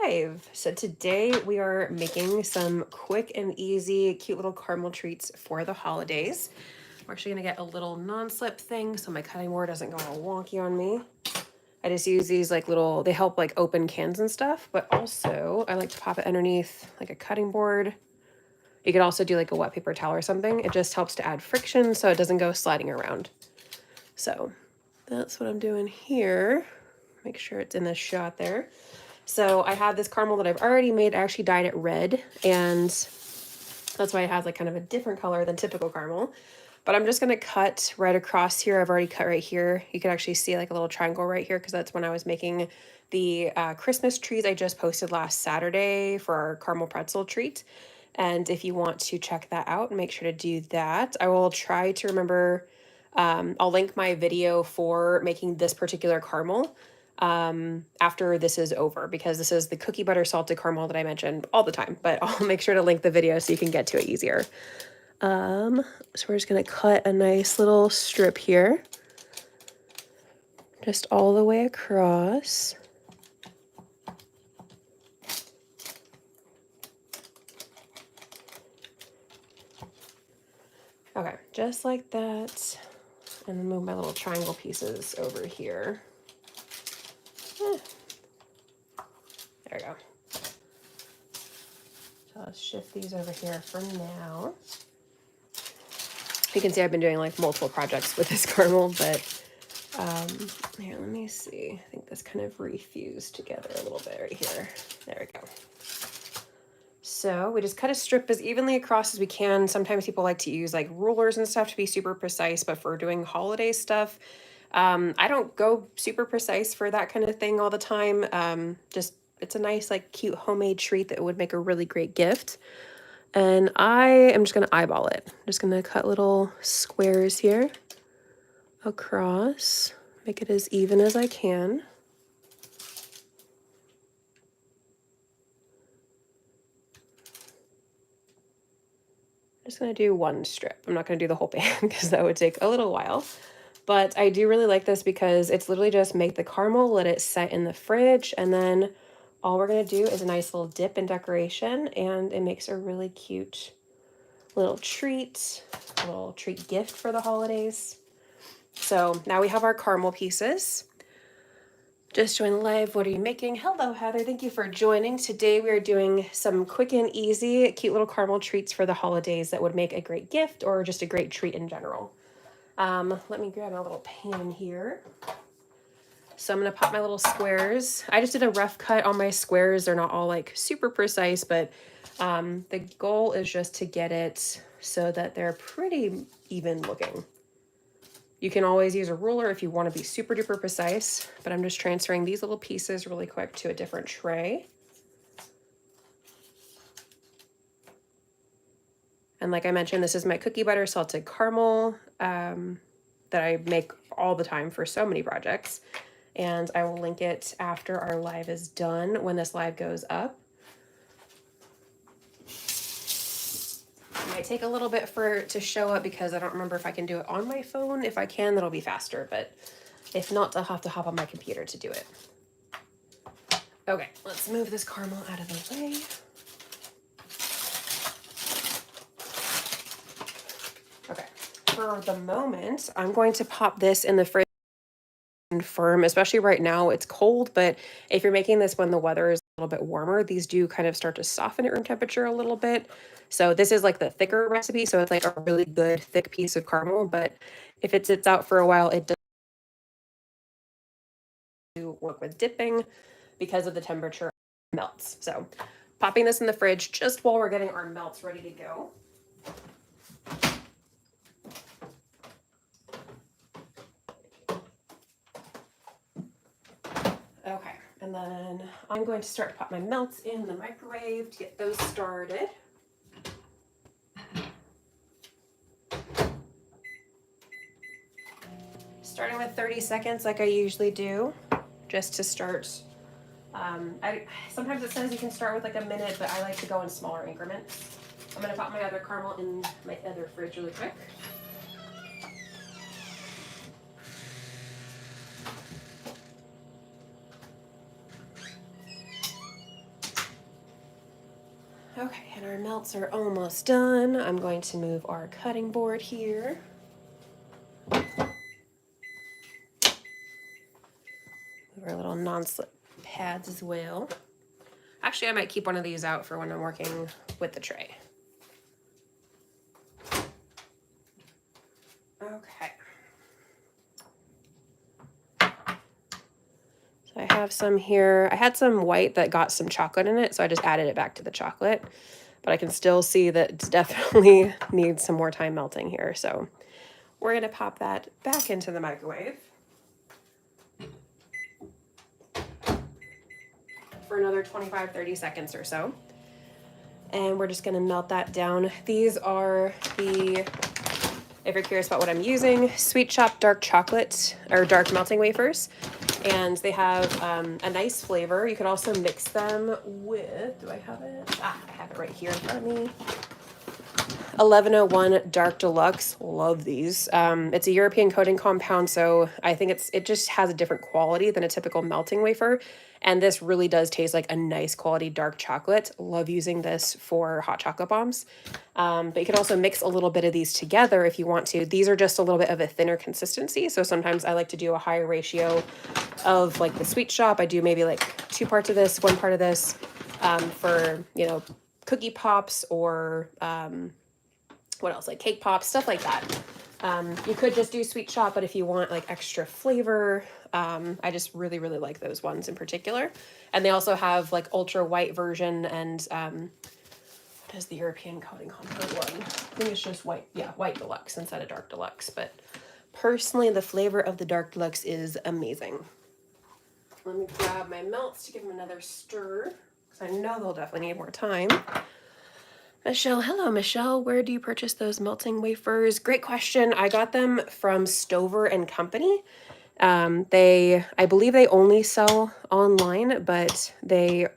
live. So today we are making some quick and easy, cute little caramel treats for the holidays. We're actually gonna get a little non-slip thing so my cutting board doesn't go all wonky on me. I just use these like little, they help like open cans and stuff, but also I like to pop it underneath like a cutting board. You could also do like a wet paper towel or something. It just helps to add friction so it doesn't go sliding around. So that's what I'm doing here. Make sure it's in this shot there. So I have this caramel that I've already made. I actually dyed it red, and that's why it has like kind of a different color than typical caramel. But I'm just gonna cut right across here. I've already cut right here. You can actually see like a little triangle right here because that's when I was making the Christmas trees I just posted last Saturday for our caramel pretzel treat. And if you want to check that out, make sure to do that. I will try to remember, I'll link my video for making this particular caramel after this is over, because this is the cookie butter salted caramel that I mentioned all the time, but I'll make sure to link the video so you can get to it easier. So we're just gonna cut a nice little strip here, just all the way across. Okay, just like that. And then move my little triangle pieces over here. There we go. So let's shift these over here for now. You can see I've been doing like multiple projects with this caramel, but here, let me see. I think this kind of refused together a little bit right here. There we go. So we just cut a strip as evenly across as we can. Sometimes people like to use like rulers and stuff to be super precise, but for doing holiday stuff, I don't go super precise for that kind of thing all the time. Just it's a nice like cute homemade treat that would make a really great gift. And I am just gonna eyeball it. I'm just gonna cut little squares here across, make it as even as I can. I'm just gonna do one strip. I'm not gonna do the whole pan because that would take a little while. But I do really like this because it's literally just make the caramel, let it set in the fridge, and then all we're gonna do is a nice little dip and decoration, and it makes a really cute little treat gift for the holidays. So now we have our caramel pieces. Just joined live. What are you making? Hello, Heather. Thank you for joining. Today we are doing some quick and easy, cute little caramel treats for the holidays that would make a great gift or just a great treat in general. Let me grab my little pan here. So I'm going to pop my little squares. I just did a rough cut on my squares. They're not all like super precise, but the goal is just to get it so that they're pretty even looking. You can always use a ruler if you want to be super duper precise, but I'm just transferring these little pieces really quick to a different tray. And like I mentioned, this is my cookie butter salted caramel that I make all the time for so many projects. And I will link it after our live is done, when this live goes up. It might take a little bit for it to show up because I don't remember if I can do it on my phone. If I can, that'll be faster, but if not, I'll have to hop on my computer to do it. Okay, let's move this caramel out of the way. Okay, for the moment, I'm going to pop this in the fridge firm, especially right now. It's cold, but if you're making this when the weather is a little bit warmer, these do kind of start to soften at room temperature a little bit. So this is like the thicker recipe, so it's like a really good thick piece of caramel, but if it sits out for a while, it does work with dipping because of the temperature melts. So popping this in the fridge just while we're getting our melts ready to go. Okay, and then I'm going to start to pop my melts in the microwave to get those started. Starting with 30 seconds like I usually do, just to start. Sometimes it says you can start with like a minute, but I like to go in smaller increments. I'm gonna pop my other caramel in my other fridge really quick. Okay, and our melts are almost done. I'm going to move our cutting board here. Move our little non-slip pads as well. Actually, I might keep one of these out for when I'm working with the tray. Okay. So I have some here. I had some white that got some chocolate in it, so I just added it back to the chocolate. But I can still see that it definitely needs some more time melting here. So we're going to pop that back into the microwave for another 25-30 seconds or so. And we're just going to melt that down. These are the, if you're curious about what I'm using, Sweet Shop dark chocolate or dark melting wafers. And they have a nice flavor. You could also mix them with, do I have it? I have it right here in front of me. 1101 Dark Deluxe. Love these. It's a European coating compound, so I think it just has a different quality than a typical melting wafer. And this really does taste like a nice quality dark chocolate. Love using this for hot chocolate bombs. But you can also mix a little bit of these together if you want to. These are just a little bit of a thinner consistency. So sometimes I like to do a higher ratio of like the Sweet Shop. I do maybe like 2 parts of this, 1 part of this for, you know, cookie pops or what else, like cake pops, stuff like that. You could just do Sweet Shop, but if you want like extra flavor, I just really, really like those ones in particular. And they also have like ultra white version and what is the European coating compound one? I think it's just white, yeah, white deluxe instead of dark deluxe. But personally, the flavor of the dark deluxe is amazing. Let me grab my melts to give them another stir, because I know they'll definitely need more time. Michelle, hello, Michelle. Where do you purchase those melting wafers? Great question. I got them from Stover and Company. I believe they only sell online, but they,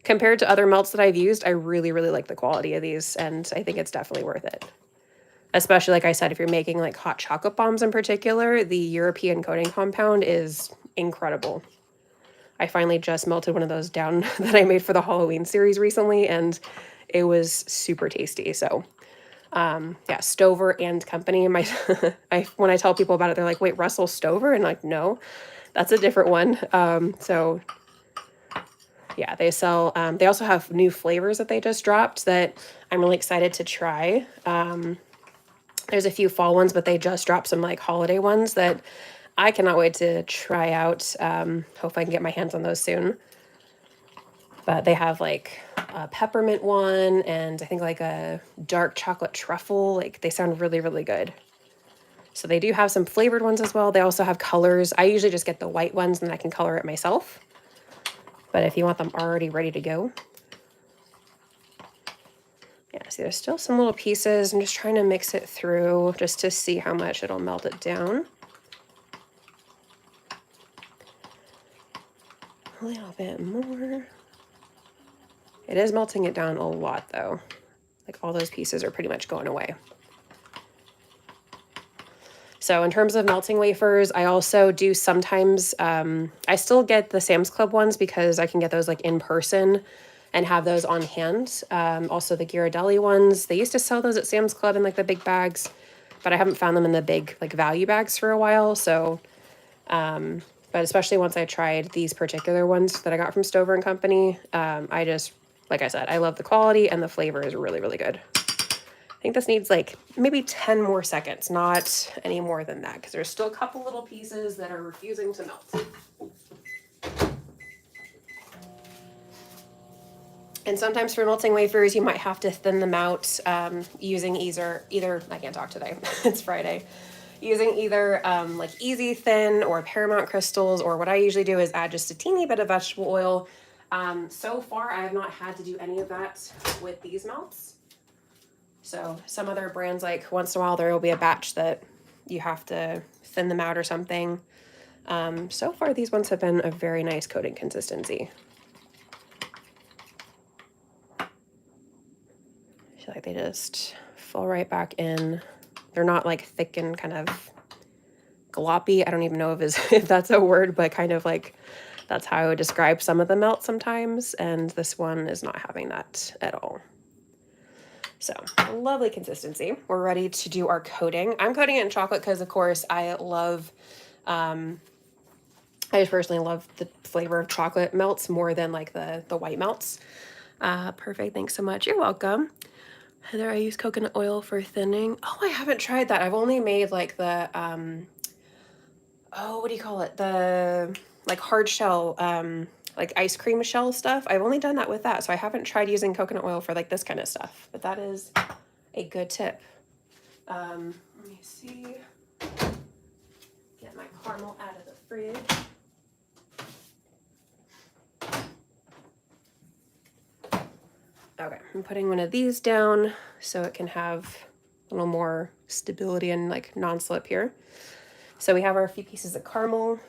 compared to other melts that I've used, I really, really like the quality of these, and I think it's definitely worth it. Especially, like I said, if you're making like hot chocolate bombs in particular, the European coating compound is incredible. I finally just melted one of those down that I made for the Halloween series recently, and it was super tasty. So, yeah, Stover and Company. When I tell people about it, they're like, "Wait, Russell Stover?" And like, no, that's a different one. So, yeah, they sell. They also have new flavors that they just dropped that I'm really excited to try. There's a few fall ones, but they just dropped some like holiday ones that I cannot wait to try out. Hope I can get my hands on those soon. But they have like a peppermint one and I think like a dark chocolate truffle. Like they sound really, really good. So they do have some flavored ones as well. They also have colors. I usually just get the white ones and then I can color it myself. But if you want them already ready to go. Yeah, see there's still some little pieces. I'm just trying to mix it through just to see how much it'll melt it down. A little bit more. It is melting it down a lot though. Like all those pieces are pretty much going away. So in terms of melting wafers, I also do sometimes, I still get the Sam's Club ones because I can get those like in person and have those on hand. Also the Ghirardelli ones, they used to sell those at Sam's Club in like the big bags, but I haven't found them in the big like value bags for a while. So, but especially once I tried these particular ones that I got from Stover and Company, I just, like I said, I love the quality and the flavor is really, really good. I think this needs like maybe 10 more seconds, not any more than that, because there's still a couple little pieces that are refusing to melt. And sometimes for melting wafers, you might have to thin them out using either, I can't talk today, it's Friday, using either like Easy Thin or Paramount Crystals, or what I usually do is add just a teeny bit of vegetable oil. So far, I have not had to do any of that with these melts. So some other brands, like once in a while, there will be a batch that you have to thin them out or something. So far, these ones have been a very nice coating consistency. I feel like they just fall right back in. They're not like thick and kind of gloppy. I don't even know if that's a word, but kind of like That's how I would describe some of the melt sometimes, and this one is not having that at all. So, lovely consistency. We're ready to do our coating. I'm coating it in chocolate because, of course, I just personally love the flavor of chocolate melts more than like the white melts. Perfect. Thanks so much. You're welcome. Heather, I use coconut oil for thinning. Oh, I haven't tried that. I've only made like the, what do you call it? The like hard shell, like ice cream shell stuff. I've only done that with that. So I haven't tried using coconut oil for like this kind of stuff, but that is a good tip. Let me see. Get my caramel out of the fridge. Okay, I'm putting one of these down so it can have a little more stability and like non-slip here. So we have our few pieces of caramel.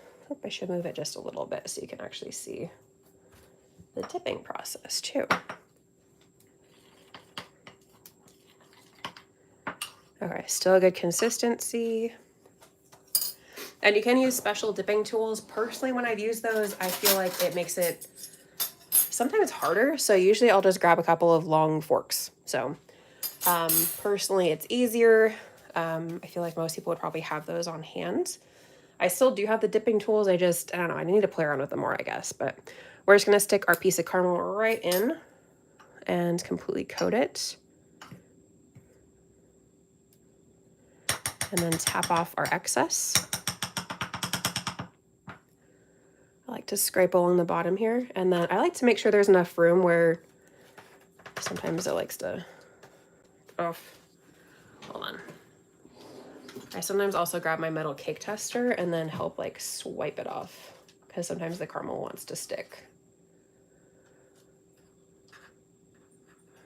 I should move it just a little bit so you can actually see the dipping process too. Okay, still a good consistency. And you can use special dipping tools. Personally, when I've used those, I feel like it makes it sometimes harder. So usually I'll just grab a couple of long forks. So personally, it's easier. I feel like most people would probably have those on hand. I still do have the dipping tools. I don't know, I need to play around with them more, I guess. But we're just gonna stick our piece of caramel right in and completely coat it. And then tap off our excess. I like to scrape along the bottom here. And then I like to make sure there's enough room where sometimes it likes to, hold on. I sometimes also grab my metal cake tester and then help like swipe it off because sometimes the caramel wants to stick.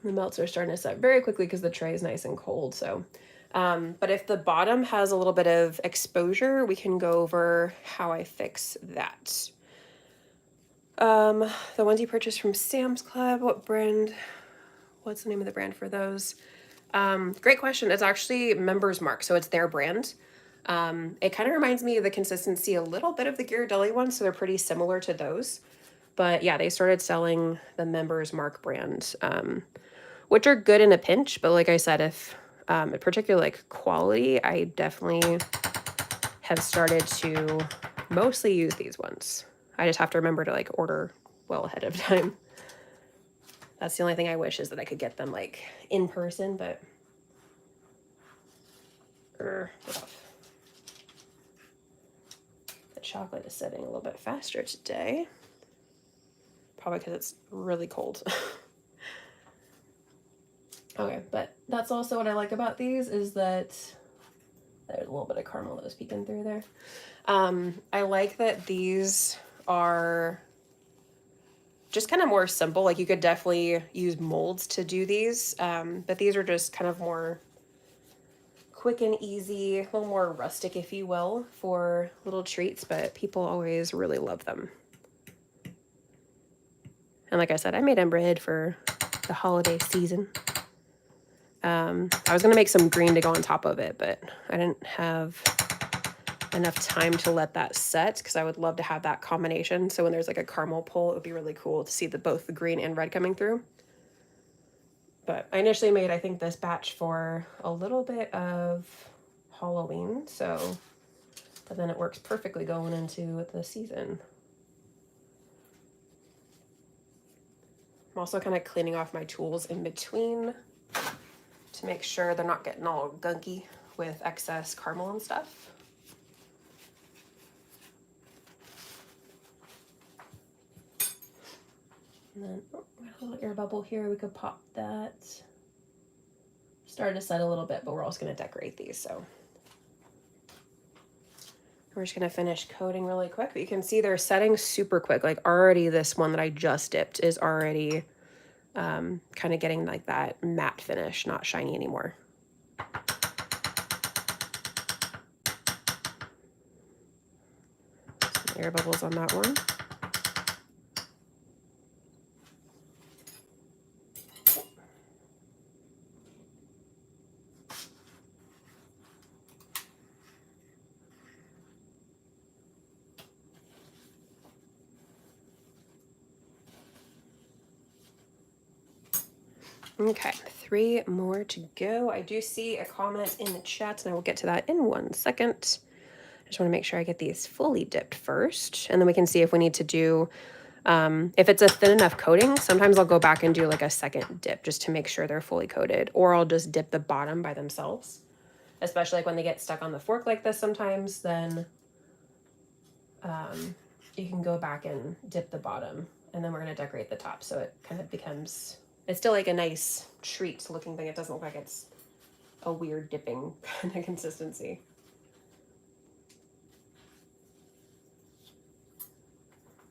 The melts are starting to set very quickly because the tray is nice and cold. So, but if the bottom has a little bit of exposure, we can go over how I fix that. The ones you purchased from Sam's Club, what's the name of the brand for those? Great question. It's actually Members Mark, so it's their brand. It kind of reminds me of the consistency a little bit of the Ghirardelli ones, so they're pretty similar to those. But yeah, they started selling the Members Mark brand, which are good in a pinch. But like I said, if in particular like quality, I definitely have started to mostly use these ones. I just have to remember to like order well ahead of time. That's the only thing I wish is that I could get them like in person, but get off. The chocolate is setting a little bit faster today. Probably because it's really cold. Okay, but that's also what I like about these is that there's a little bit of caramel that was peeking through there. I like that these are just kind of more simple. Like you could definitely use molds to do these, but these are just kind of more quick and easy, a little more rustic, if you will, for little treats, but people always really love them. And like I said, I made them bread for the holiday season. I was going to make some green to go on top of it, but I didn't have enough time to let that set because I would love to have that combination. So when there's like a caramel pull, it would be really cool to see both the green and red coming through. But I initially made, I think, this batch for a little bit of Halloween. So, but then it works perfectly going into the season. I'm also kind of cleaning off my tools in between to make sure they're not getting all gunky with excess caramel and stuff. And then a little air bubble here, we could pop that. Started to set a little bit, but we're also going to decorate these, so. We're just going to finish coating really quick, but you can see they're setting super quick. Like already this one that I just dipped is already kind of getting like that matte finish, not shiny anymore. Some air bubbles on that one. Okay, 3 more to go. I do see a comment in the chat, and I will get to that in 1 second. I just want to make sure I get these fully dipped first, and then we can see if we need to do, if it's a thin enough coating, sometimes I'll go back and do like a second dip just to make sure they're fully coated, or I'll just dip the bottom by themselves, especially like when they get stuck on the fork like this sometimes, then you can go back and dip the bottom, and then we're going to decorate the top so it kind of becomes, it's still like a nice treat looking thing. It doesn't look like it's a weird dipping kind of consistency.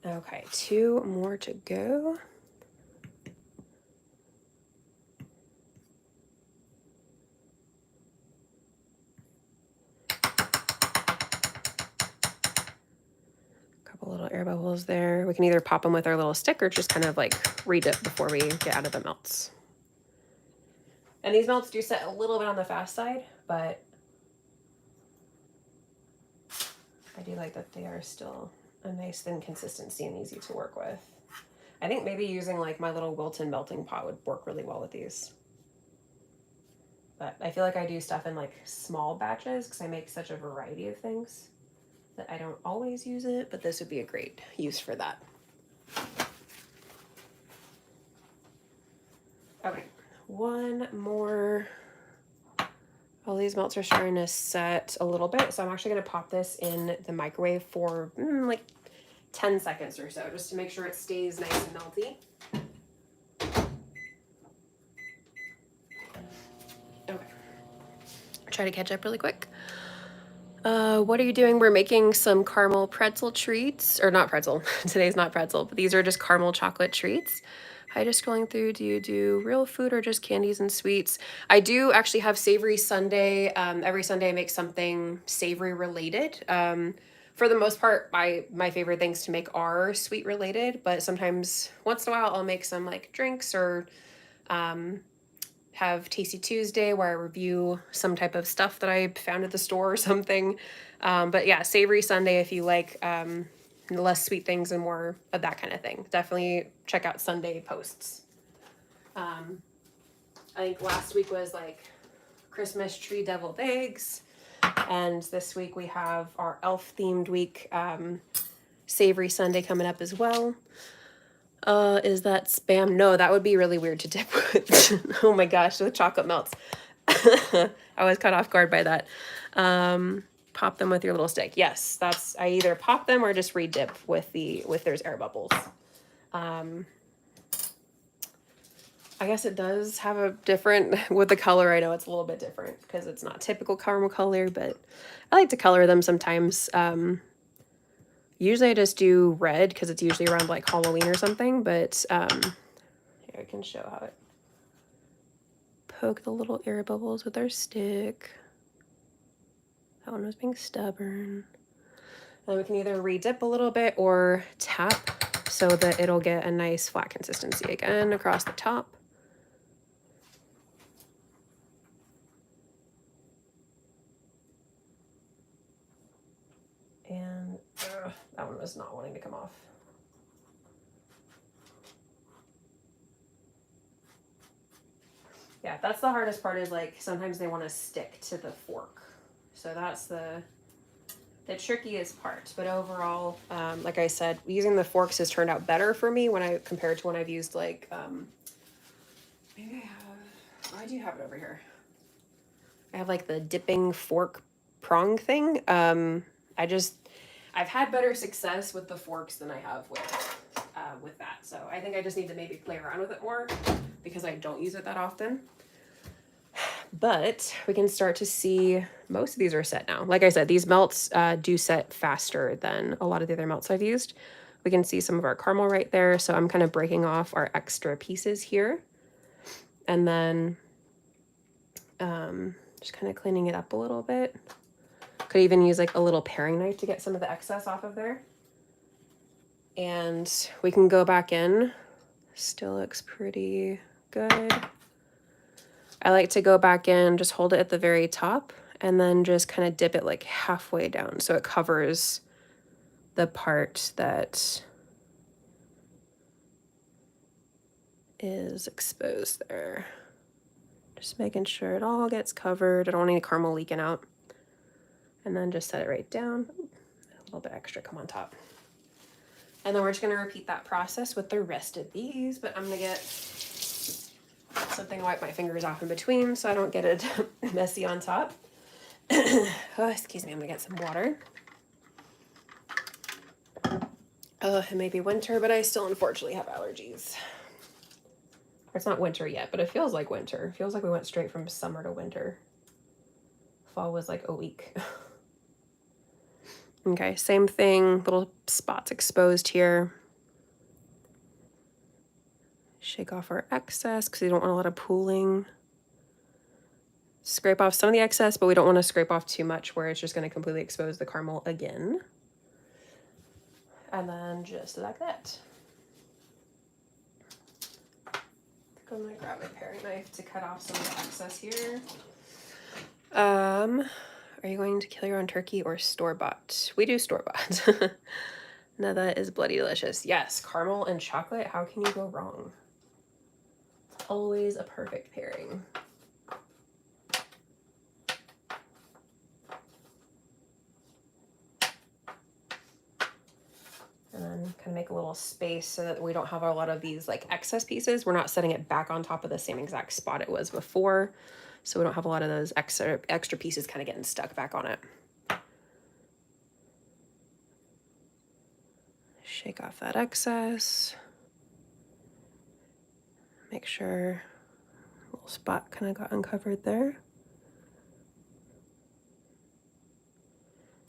Okay, 2 more to go. Couple little air bubbles there. We can either pop them with our little stick or just kind of like re-dip before we get out of the melts. And these melts do set a little bit on the fast side, but I do like that they are still a nice thin consistency and easy to work with. I think maybe using like my little Wilton melting pot would work really well with these. But I feel like I do stuff in like small batches because I make such a variety of things that I don't always use it, but this would be a great use for that. Okay, 1 more. All these melts are starting to set a little bit, so I'm actually going to pop this in the microwave for like 10 seconds or so, just to make sure it stays nice and melty. Okay. Try to catch up really quick. What are you doing? We're making some caramel pretzel treats, or not pretzel. Today's not pretzel, but these are just caramel chocolate treats. Hi, just scrolling through. Do you do real food or just candies and sweets? I do actually have Savory Sunday. Every Sunday I make something savory related. For the most part, my favorite things to make are sweet related, but sometimes once in a while I'll make some like drinks or have Tasty Tuesday where I review some type of stuff that I found at the store or something. But yeah, Savory Sunday if you like less sweet things and more of that kind of thing. Definitely check out Sunday posts. I think last week was like Christmas tree deviled eggs, and this week we have our elf themed week, Savory Sunday coming up as well. Is that spam? No, that would be really weird to dip with. Oh my gosh, with chocolate melts. I was caught off guard by that. Pop them with your little stick. Yes, that's, I either pop them or just re-dip with there's air bubbles. I guess it does have a different, with the color, I know it's a little bit different because it's not typical caramel color, but I like to color them sometimes. Usually I just do red because it's usually around like Halloween or something, but here I can show how it, poke the little air bubbles with our stick. That one was being stubborn. Then we can either re-dip a little bit or tap so that it'll get a nice flat consistency again across the top. And that one was not wanting to come off. Yeah, that's the hardest part, is like sometimes they want to stick to the fork. So that's the trickiest part. But overall, like I said, using the forks has turned out better for me when I compared to when I've used like, maybe I have, oh, I do have it over here. I have like the dipping fork prong thing. I've had better success with the forks than I have with that. So I think I just need to maybe play around with it more because I don't use it that often. But we can start to see most of these are set now. Like I said, these melts do set faster than a lot of the other melts I've used. We can see some of our caramel right there. So I'm kind of breaking off our extra pieces here. And then just kind of cleaning it up a little bit. Could even use like a little paring knife to get some of the excess off of there. And we can go back in. Still looks pretty good. I like to go back in, just hold it at the very top, and then just kind of dip it like halfway down so it covers the part that is exposed there. Just making sure it all gets covered. I don't want any caramel leaking out. And then just set it right down. A little bit extra come on top. And then we're just gonna repeat that process with the rest of these, but I'm gonna get something to wipe my fingers off in between so I don't get it messy on top. Oh, excuse me, I'm gonna get some water. It may be winter, but I still unfortunately have allergies. It's not winter yet, but it feels like winter. It feels like we went straight from summer to winter. Fall was like a week. Okay, same thing, little spots exposed here. Shake off our excess because we don't want a lot of pooling. Scrape off some of the excess, but we don't want to scrape off too much where it's just going to completely expose the caramel again. And then just like that. I'm going to grab my paring knife to cut off some of the excess here. Are you going to kill your own turkey or store-bought? We do store-bought. Now that is bloody delicious. Yes, caramel and chocolate. How can you go wrong? Always a perfect pairing. And then kind of make a little space so that we don't have a lot of these like excess pieces. We're not setting it back on top of the same exact spot it was before. So we don't have a lot of those extra pieces kind of getting stuck back on it. Shake off that excess. Make sure a little spot kind of got uncovered there.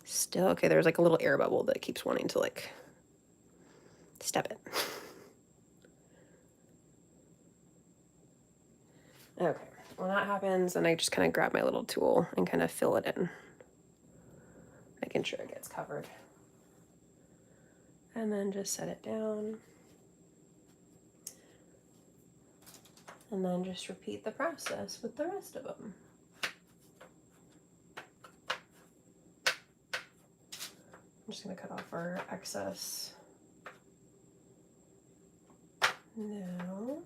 Still, okay, there's like a little air bubble that keeps wanting to like step it. Okay, when that happens, then I just kind of grab my little tool and kind of fill it in, making sure it gets covered. And then just set it down. And then just repeat the process with the rest of them. I'm just gonna cut off our excess now.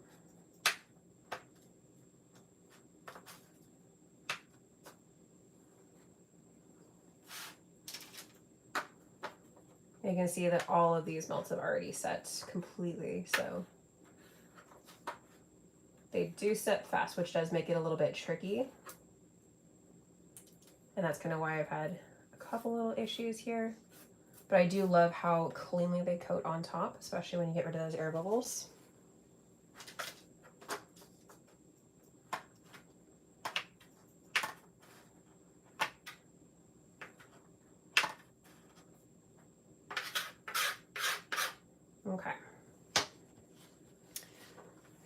You can see that all of these melts have already set completely, so they do set fast, which does make it a little bit tricky. And that's kind of why I've had a couple little issues here. But I do love how cleanly they coat on top, especially when you get rid of those air bubbles. Okay.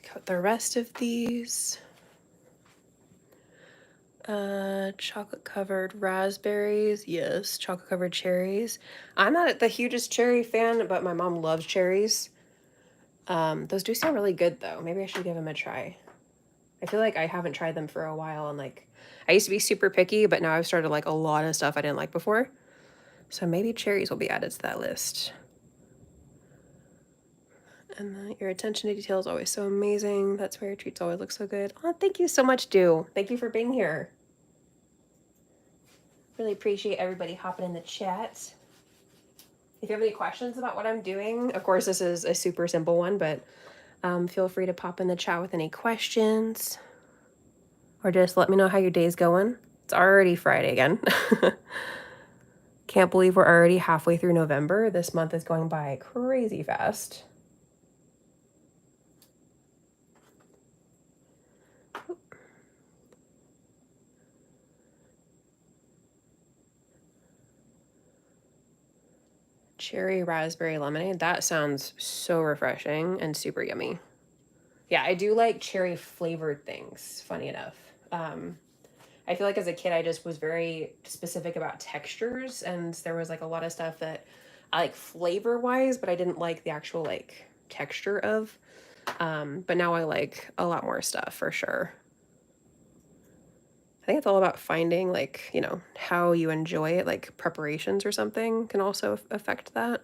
Coat the rest of these. Chocolate covered raspberries. Yes, chocolate covered cherries. I'm not the hugest cherry fan, but my mom loves cherries. Those do sound really good though. Maybe I should give them a try. I feel like I haven't tried them for a while, and like I used to be super picky, but now I've started like a lot of stuff I didn't like before. So maybe cherries will be added to that list. And your attention to detail is always so amazing. That's why your treats always look so good. Oh, thank you so much, Dew. Thank you for being here. Really appreciate everybody hopping in the chat. If you have any questions about what I'm doing, of course, this is a super simple one, but feel free to pop in the chat with any questions. Or just let me know how your day's going. It's already Friday again. Can't believe we're already halfway through November. This month is going by crazy fast. Cherry raspberry lemonade. That sounds so refreshing and super yummy. Yeah, I do like cherry flavored things, funny enough. I feel like as a kid, I just was very specific about textures, and there was like a lot of stuff that I like flavor wise, but I didn't like the actual like texture of. But now I like a lot more stuff for sure. I think it's all about finding like, you know, how you enjoy it, like preparations or something can also affect that.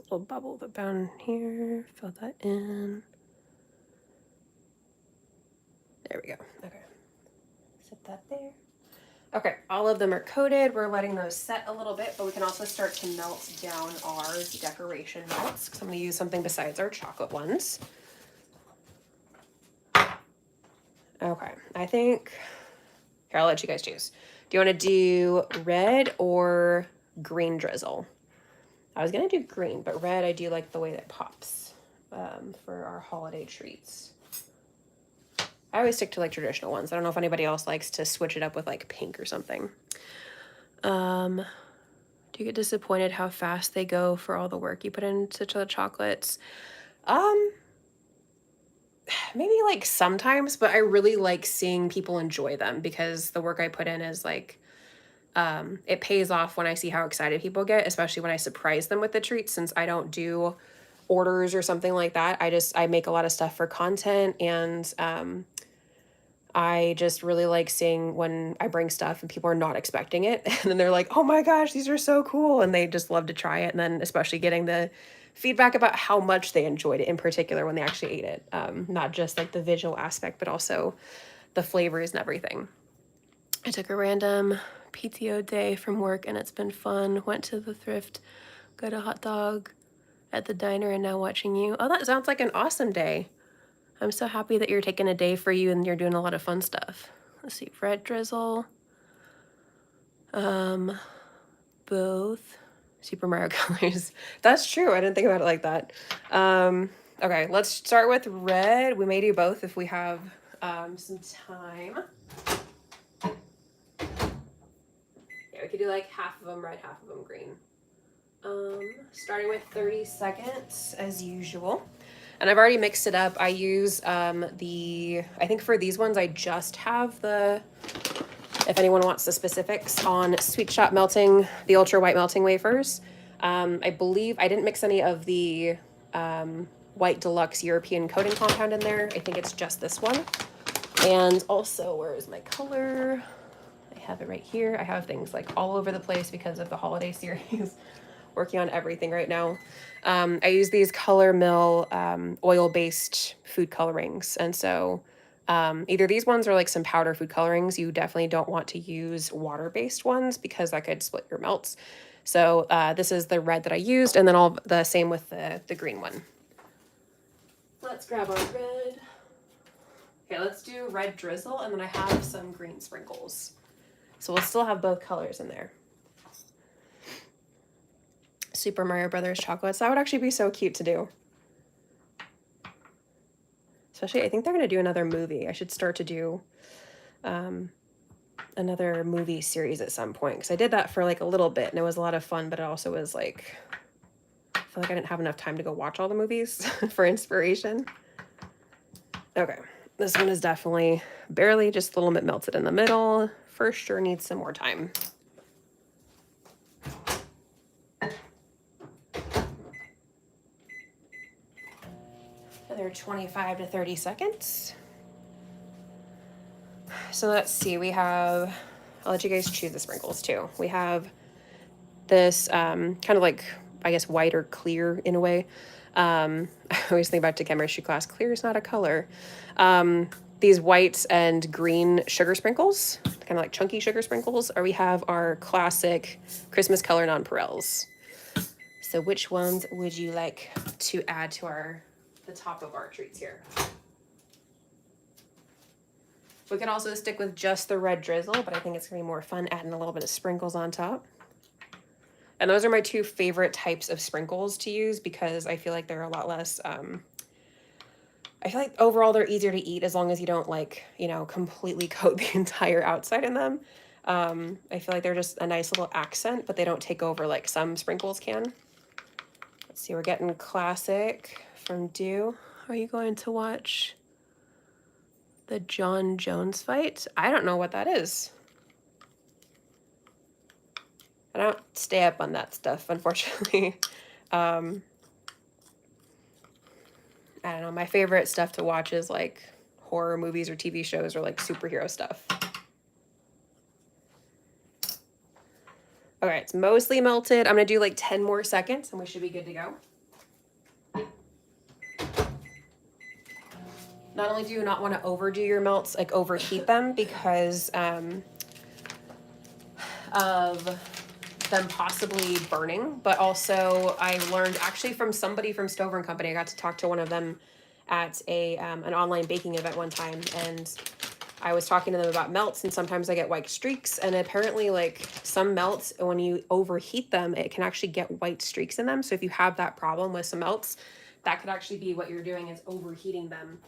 little bubble down here. Fill that in. There we go. Okay. Set that there. Okay, all of them are coated. We're letting those set a little bit, but we can also start to melt down our decoration melts, because I'm going to use something besides our chocolate ones. Okay, I think, here, I'll let you guys choose. Do you want to do red or green drizzle? I was going to do green, but red, I do like the way that pops for our holiday treats. I always stick to like traditional ones. I don't know if anybody else likes to switch it up with like pink or something. Do you get disappointed how fast they go for all the work you put into the chocolates? Maybe like sometimes, but I really like seeing people enjoy them because the work I put in is like, it pays off when I see how excited people get, especially when I surprise them with the treats, since I don't do orders or something like that. I make a lot of stuff for content, and I just really like seeing when I bring stuff and people are not expecting it. And then they're like, oh my gosh, these are so cool. And they just love to try it. And then especially getting the feedback about how much they enjoyed it in particular when they actually ate it. Not just like the visual aspect, but also the flavors and everything. I took a random PTO day from work and it's been fun. Went to the thrift, got a hot dog at the diner, and now watching you. Oh, that sounds like an awesome day. I'm so happy that you're taking a day for you and you're doing a lot of fun stuff. Let's see, red drizzle. Both Super Mario colors. That's true. I didn't think about it like that. Okay, let's start with red. We may do both if we have some time. Yeah, we could do like half of them red, half of them green. Starting with 30 seconds as usual. And I've already mixed it up. I use I think for these ones, I just have if anyone wants the specifics, on Sweet Shop melting, the ultra white melting wafers. I believe I didn't mix any of the white deluxe European coating compound in there. I think it's just this one. And also, where is my color? I have it right here. I have things like all over the place because of the holiday series. Working on everything right now. I use these Color Mill oil-based food colorings. And so either these ones or like some powder food colorings. You definitely don't want to use water-based ones because that could split your melts. So this is the red that I used, and then all the same with the green one. Let's grab our red. Okay, let's do red drizzle, and then I have some green sprinkles. So we'll still have both colors in there. Super Mario Brothers chocolates. That would actually be so cute to do. Especially, I think they're going to do another movie. I should start to do another movie series at some point, because I did that for like a little bit and it was a lot of fun, but it also was like, I feel like I didn't have enough time to go watch all the movies for inspiration. Okay, this one is definitely barely just a little bit melted in the middle. For sure needs some more time. Another 25 to 30 seconds. So let's see, we have, I'll let you guys choose the sprinkles too. We have this kind of like, I guess, white or clear in a way. I always think back to chemistry class, clear is not a color. These white and green sugar sprinkles, kind of like chunky sugar sprinkles, or we have our classic Christmas color nonpareils. So which ones would you like to add to the top of our treats here? We can also stick with just the red drizzle, but I think it's gonna be more fun adding a little bit of sprinkles on top. And those are my two favorite types of sprinkles to use because I feel like they're a lot less, I feel like overall they're easier to eat as long as you don't like, completely coat the entire outside in them. I feel like they're just a nice little accent, but they don't take over like some sprinkles can. Let's see, we're getting classic from Dew. Are you going to watch the John Jones fight? I don't know what that is. I don't stay up on that stuff, unfortunately. I don't know. My favorite stuff to watch is like horror movies or TV shows or like superhero stuff. Okay, it's mostly melted. I'm gonna do like 10 more seconds and we should be good to go. Not only do you not want to overdo your melts, like overheat them because of them possibly burning, but also I learned actually from somebody from Stover and Company. I got to talk to one of them at a an online baking event one time, and I was talking to them about melts, and sometimes I get white streaks, and apparently like some melts, when you overheat them, it can actually get white streaks in them. So if you have that problem with some melts, that could actually be what you're doing, is overheating them.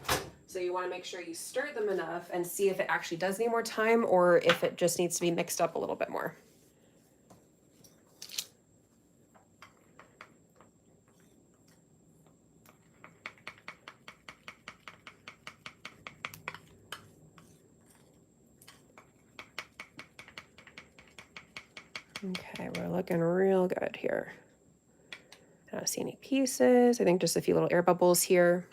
So you want to make sure you stir them enough and see if it actually does need more time or if it just needs to be mixed up a little bit more. Okay, we're looking real good here. I don't see any pieces. I think just a few little air bubbles here.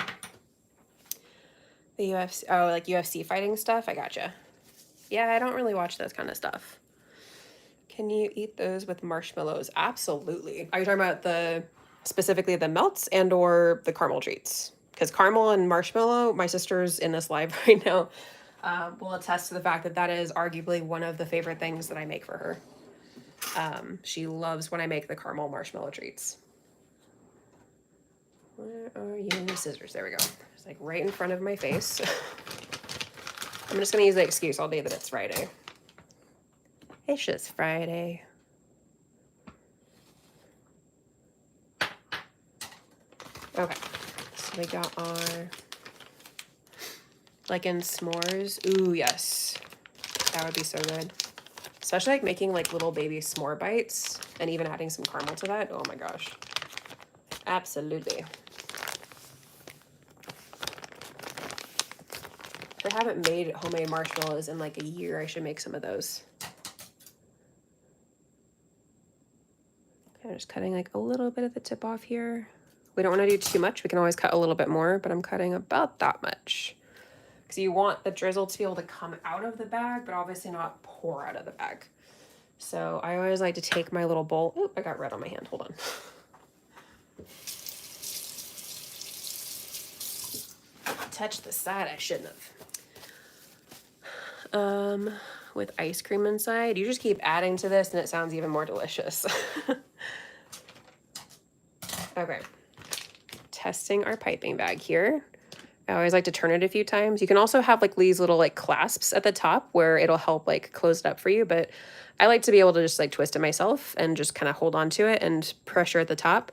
The UFC, oh, like UFC fighting stuff? I gotcha. Yeah, I don't really watch those kind of stuff. Can you eat those with marshmallows? Absolutely. Are you talking about specifically the melts and or the caramel treats? Because caramel and marshmallow, my sister's in this live right now, will attest to the fact that that is arguably one of the favorite things that I make for her. She loves when I make the caramel marshmallow treats. Where are you? Scissors. There we go. It's like right in front of my face. I'm just going to use the excuse all day that it's Friday. It's just Friday. Okay. So we got our, like in s'mores. Ooh, yes. That would be so good. Especially like making like little baby s'more bites and even adding some caramel to that. Oh my gosh. Absolutely. I haven't made homemade marshmallows in like a year. I should make some of those. Okay, I'm just cutting like a little bit of the tip off here. We don't want to do too much. We can always cut a little bit more, but I'm cutting about that much. Because you want the drizzle to be able to come out of the bag, but obviously not pour out of the bag. So I always like to take my little bowl. Oop, I got red on my hand. Hold on. Touch the side I shouldn't have. With ice cream inside, you just keep adding to this and it sounds even more delicious. Okay. Testing our piping bag here. I always like to turn it a few times. You can also have like these little like clasps at the top where it'll help like close it up for you, but I like to be able to just like twist it myself and just kind of hold on to it and pressure at the top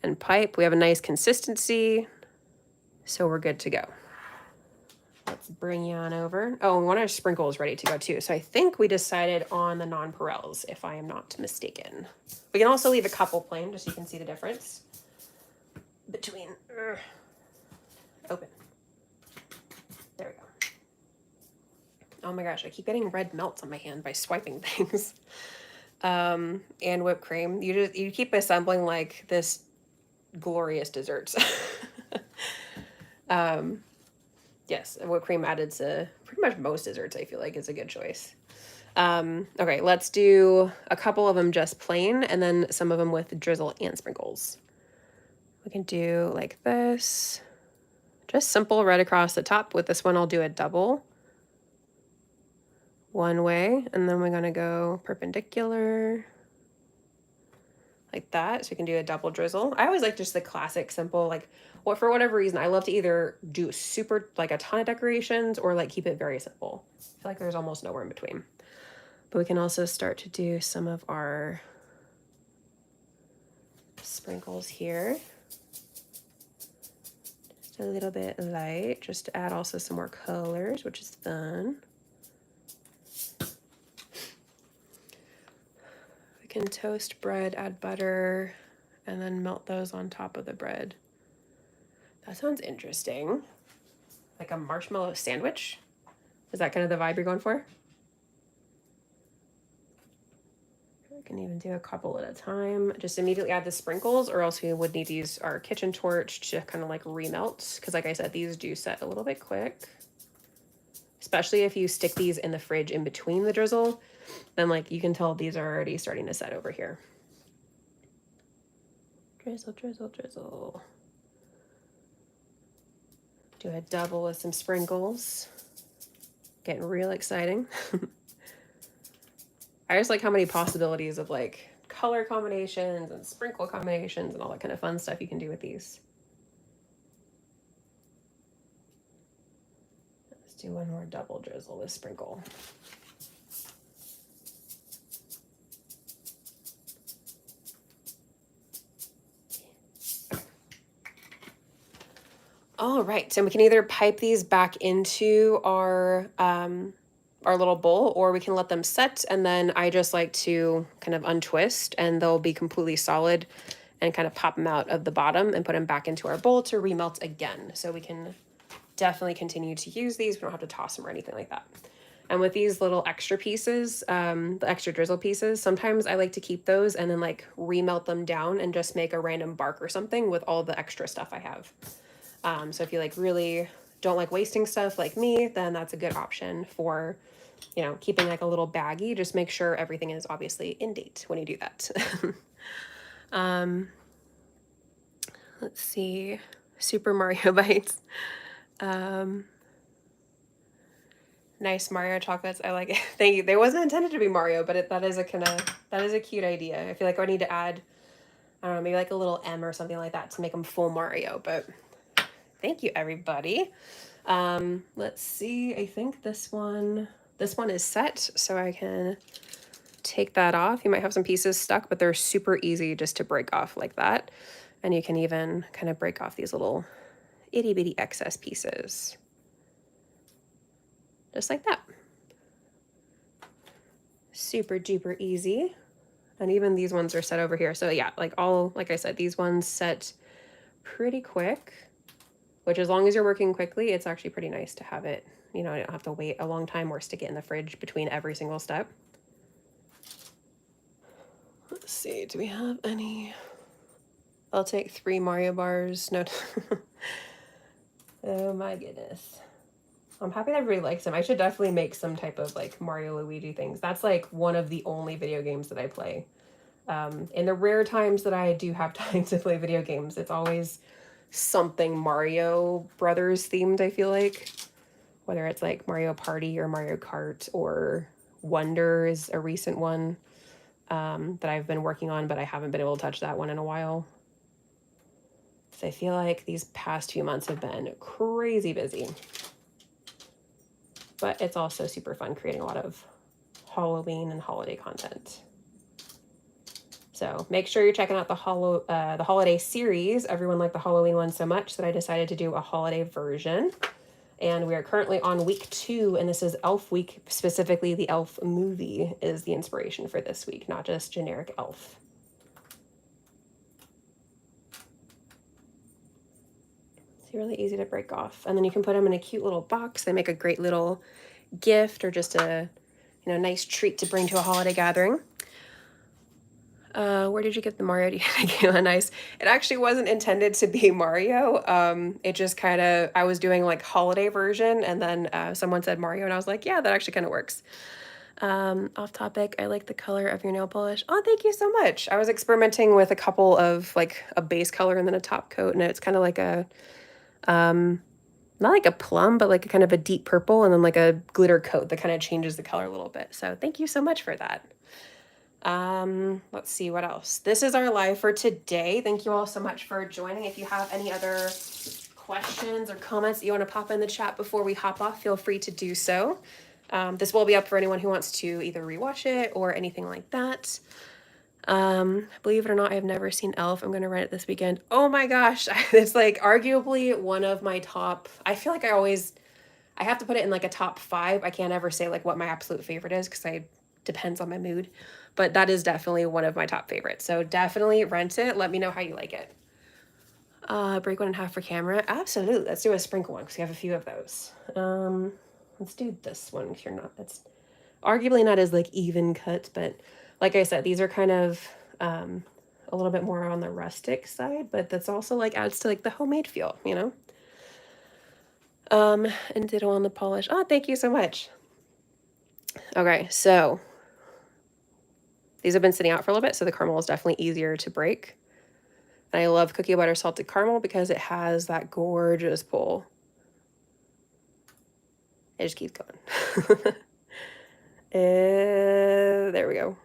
and pipe. We have a nice consistency, so we're good to go. Let's bring you on over. Oh, and one of our sprinkles ready to go too. So I think we decided on the nonpareils, if I am not mistaken. We can also leave a couple plain just so you can see the difference between. Open. There we go. Oh my gosh, I keep getting red melts on my hand by swiping things. And whipped cream. You keep assembling like this glorious desserts. Yes, whipped cream added to pretty much most desserts, I feel like is a good choice. Okay, let's do a couple of them just plain and then some of them with drizzle and sprinkles. We can do like this. Just simple right across the top. With this one, I'll do a double one way, and then we're gonna go perpendicular like that. So we can do a double drizzle. I always like just the classic simple, like what for whatever reason, I love to either do super like a ton of decorations or like keep it very simple. I feel like there's almost nowhere in between. But we can also start to do some of our sprinkles here. Just a little bit light, just to add also some more colors, which is fun. We can toast bread, add butter, and then melt those on top of the bread. That sounds interesting. Like a marshmallow sandwich? Is that kind of the vibe you're going for? We can even do a couple at a time. Just immediately add the sprinkles, or else we would need to use our kitchen torch to kind of like remelt. Because like I said, these do set a little bit quick. Especially if you stick these in the fridge in between the drizzle, then like you can tell these are already starting to set over here. Drizzle, drizzle, drizzle. Do a double with some sprinkles. Getting real exciting. I just like how many possibilities of like color combinations and sprinkle combinations and all that kind of fun stuff you can do with these. Let's do one more double drizzle with sprinkle. All right, so we can either pipe these back into our little bowl, or we can let them set, and then I just like to kind of untwist and they'll be completely solid and kind of pop them out of the bottom and put them back into our bowl to remelt again. So we can definitely continue to use these. We don't have to toss them or anything like that. And with these little extra pieces, the extra drizzle pieces, sometimes I like to keep those and then like remelt them down and just make a random bark or something with all the extra stuff I have. So if you like really don't like wasting stuff like me, then that's a good option for, you know, keeping like a little baggie. Just make sure everything is obviously in date when you do that. Let's see, Super Mario Bites. Nice Mario chocolates. I like it. Thank you. They wasn't intended to be Mario, but that is a cute idea. I feel like I need to add, I don't know, maybe like a little M or something like that to make them full Mario, but thank you, everybody. Let's see. I think this one is set, so I can take that off. You might have some pieces stuck, but they're super easy just to break off like that. And you can even kind of break off these little itty bitty excess pieces. Just like that. Super duper easy. And even these ones are set over here. So yeah, like I said, these ones set pretty quick, which as long as you're working quickly, it's actually pretty nice to have it, you know, I don't have to wait a long time or stick it in the fridge between every single step. Let's see, do we have any? I'll take 3 Mario bars. No. Oh my goodness. I'm happy that everybody likes them. I should definitely make some type of like Mario Luigi things. That's like one of the only video games that I play. In the rare times that I do have time to play video games, it's always something Mario Brothers themed, I feel like. Whether it's like Mario Party or Mario Kart, or Wonder is a recent one that I've been working on, but I haven't been able to touch that one in a while. So I feel like these past few months have been crazy busy. But it's also super fun creating a lot of Halloween and holiday content. So make sure you're checking out the holiday series. Everyone liked the Halloween one so much that I decided to do a holiday version. And we are currently on week 2, and this is Elf week. Specifically, the Elf movie is the inspiration for this week, not just generic Elf. It's really easy to break off. And then you can put them in a cute little box. They make a great little gift or just a, you know, nice treat to bring to a holiday gathering. Where did you get the Mario tequila? Nice. It actually wasn't intended to be Mario. It just kind of, I was doing like holiday version, and then someone said Mario, and I was like, yeah, that actually kind of works. Off topic, I like the color of your nail polish. Oh, thank you so much. I was experimenting with a couple of like a base color and then a top coat, and it's kind of like a, not like a plum, but like a kind of a deep purple, and then like a glitter coat that kind of changes the color a little bit. So thank you so much for that. Let's see what else. This is our live for today. Thank you all so much for joining. If you have any other questions or comments that you want to pop in the chat before we hop off, feel free to do so. This will be up for anyone who wants to either rewatch it or anything like that. Believe it or not, I've never seen Elf. I'm going to rent it this weekend. Oh my gosh. It's like arguably one of my top, I feel like I have to put it in like a top 5. I can't ever say like what my absolute favorite is because depends on my mood, but that is definitely one of my top favorites. So definitely rent it. Let me know how you like it. Break one in half for camera. Absolutely. Let's do a sprinkle one because we have a few of those. Let's do this one if you're not, that's arguably not as like even cut, but like I said, these are kind of a little bit more on the rustic side, but that's also like adds to like the homemade feel, you know? And ditto on the polish. Oh, thank you so much. Okay, so these have been sitting out for a little bit, so the caramel is definitely easier to break. And I love cookie butter salted caramel because it has that gorgeous pull. It just keeps going. There we go.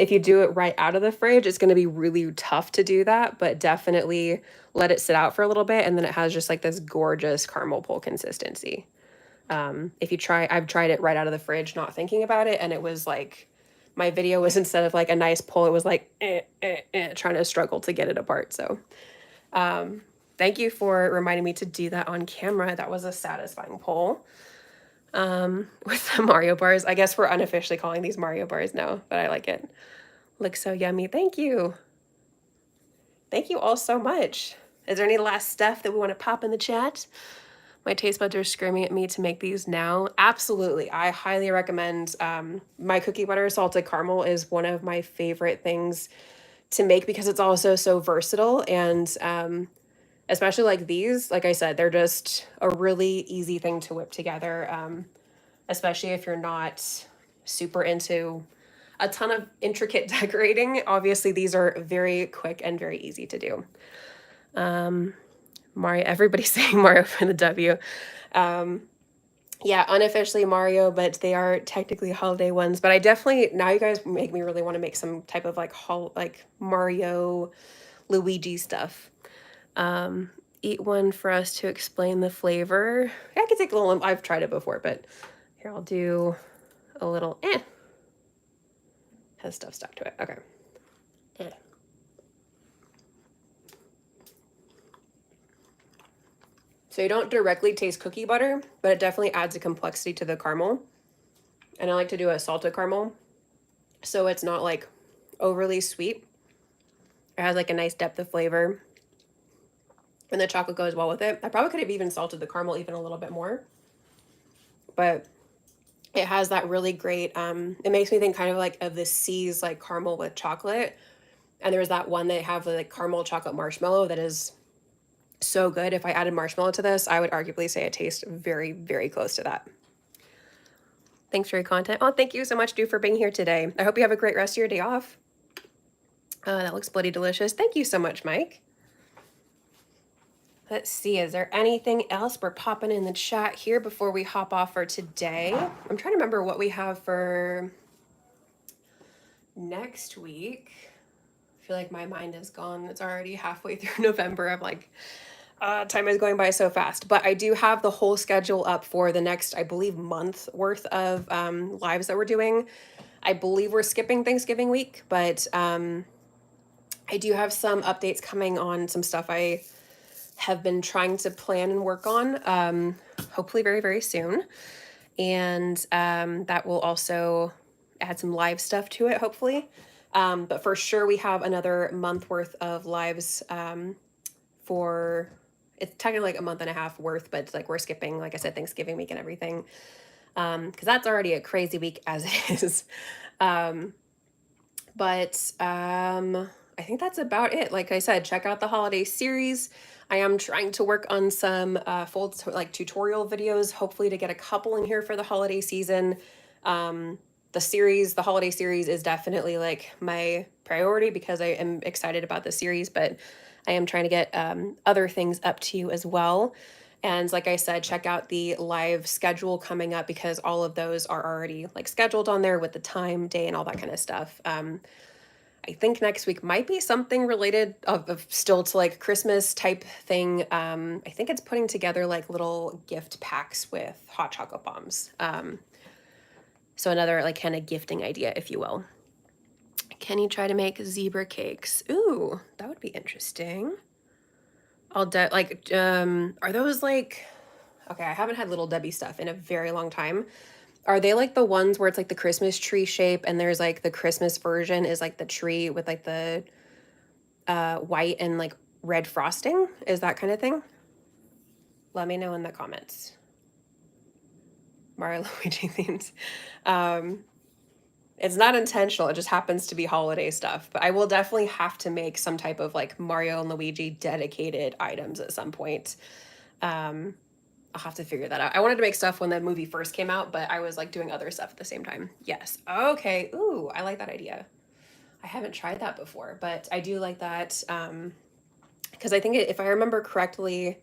If you do it right out of the fridge, it's going to be really tough to do that, but definitely let it sit out for a little bit, and then it has just like this gorgeous caramel pole consistency. If you try, I've tried it right out of the fridge, not thinking about it, and it was like, my video was instead of like a nice pull, it was like trying to struggle to get it apart. So thank you for reminding me to do that on camera. That was a satisfying pull. With the Mario bars. I guess we're unofficially calling these Mario bars now, but I like it. Looks so yummy. Thank you. Thank you all so much. Is there any last stuff that we want to pop in the chat? My taste buds are screaming at me to make these now. Absolutely. I highly recommend my cookie butter salted caramel is one of my favorite things to make because it's also so versatile. And especially like these, like I said, they're just a really easy thing to whip together, especially if you're not super into a ton of intricate decorating. Obviously, these are very quick and very easy to do. Mario, everybody's saying Mario for the W. Yeah, unofficially Mario, but they are technically holiday ones. But I definitely, now you guys make me really want to make some type of like Mario, Luigi stuff. Eat one for us to explain the flavor. Yeah, I could take a little, I've tried it before, but here I'll do a little has stuff stuck to it. Okay. So you don't directly taste cookie butter, but it definitely adds a complexity to the caramel. And I like to do a salted caramel, so it's not like overly sweet. It has like a nice depth of flavor. And the chocolate goes well with it. I probably could have even salted the caramel even a little bit more. But it has that really great, it makes me think kind of like of the C's like caramel with chocolate. And there's that one they have like caramel chocolate marshmallow that is so good. If I added marshmallow to this, I would arguably say it tastes very, very close to that. Thanks for your content. Oh, thank you so much, Stu, for being here today. I hope you have a great rest of your day off. That looks bloody delicious. Thank you so much, Mike. Let's see, is there anything else we're popping in the chat here before we hop off for today? I'm trying to remember what we have for next week. I feel like my mind is gone. It's already halfway through November. I'm like, time is going by so fast. But I do have the whole schedule up for the next, I believe, month worth of lives that we're doing. I believe we're skipping Thanksgiving week, but I do have some updates coming on some stuff I have been trying to plan and work on, hopefully very, very soon. And that will also add some live stuff to it, hopefully. But for sure, we have another month worth of lives for, it's technically like a month and a half worth, but it's like we're skipping, like I said, Thanksgiving week and everything. Because that's already a crazy week as it is. But I think that's about it. Like I said, check out the holiday series. I am trying to work on some full like tutorial videos, hopefully to get a couple in here for the holiday season. The holiday series is definitely like my priority because I am excited about the series, but I am trying to get other things up to you as well. And like I said, check out the live schedule coming up because all of those are already like scheduled on there with the time, day, and all that kind of stuff. I think next week might be something related of still to like Christmas type thing. I think it's putting together like little gift packs with hot chocolate bombs. So another like kind of gifting idea, if you will. Can you try to make zebra cakes? Ooh, that would be interesting. Are those like, okay, I haven't had Little Debbie stuff in a very long time. Are they like the ones where it's like the Christmas tree shape and there's like the Christmas version is like the tree with like the white and like red frosting? Is that kind of thing? Let me know in the comments. Mario Luigi themes. It's not intentional. It just happens to be holiday stuff. But I will definitely have to make some type of like Mario and Luigi dedicated items at some point. I'll have to figure that out. I wanted to make stuff when the movie first came out, but I was like doing other stuff at the same time. Yes. Okay. Ooh, I like that idea. I haven't tried that before, but I do like that because I think if I remember correctly,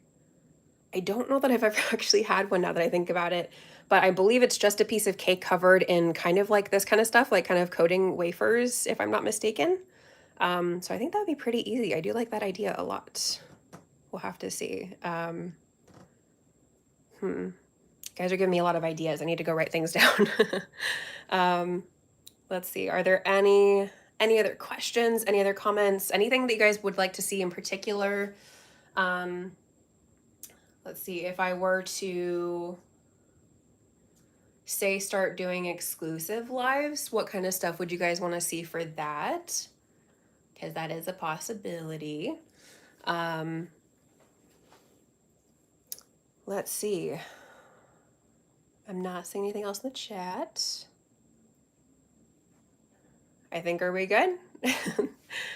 I don't know that I've ever actually had one now that I think about it, but I believe it's just a piece of cake covered in kind of like this kind of stuff, like kind of coating wafers, if I'm not mistaken. So I think that would be pretty easy. I do like that idea a lot. We'll have to see. You guys are giving me a lot of ideas. I need to go write things down. um, let's see. Are there any other questions? Any other comments? Anything that you guys would like to see in particular? Um, let's see. If I were to say start doing exclusive lives, what kind of stuff would you guys want to see for that? Because that is a possibility. Let's see. I'm not seeing anything else in the chat. I think, are we good?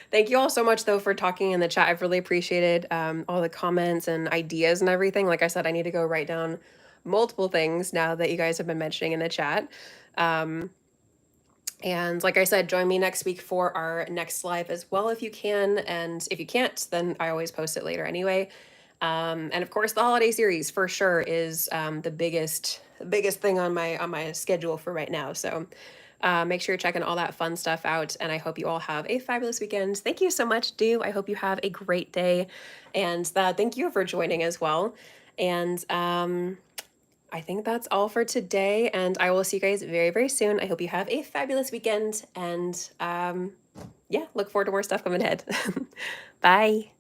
Thank you all so much, though, for talking in the chat. I've really appreciated all the comments and ideas and everything. Like I said, I need to go write down multiple things now that you guys have been mentioning in the chat. And like I said, join me next week for our next live as well if you can. And if you can't, then I always post it later anyway. And of course, the holiday series for sure is the biggest thing on my schedule for right now. So make sure you're checking all that fun stuff out. And I hope you all have a fabulous weekend. Thank you so much, Do. I hope you have a great day. And thank you for joining as well. And I think that's all for today. And I will see you guys very, very soon. I hope you have a fabulous weekend. And yeah, look forward to more stuff coming ahead. Bye.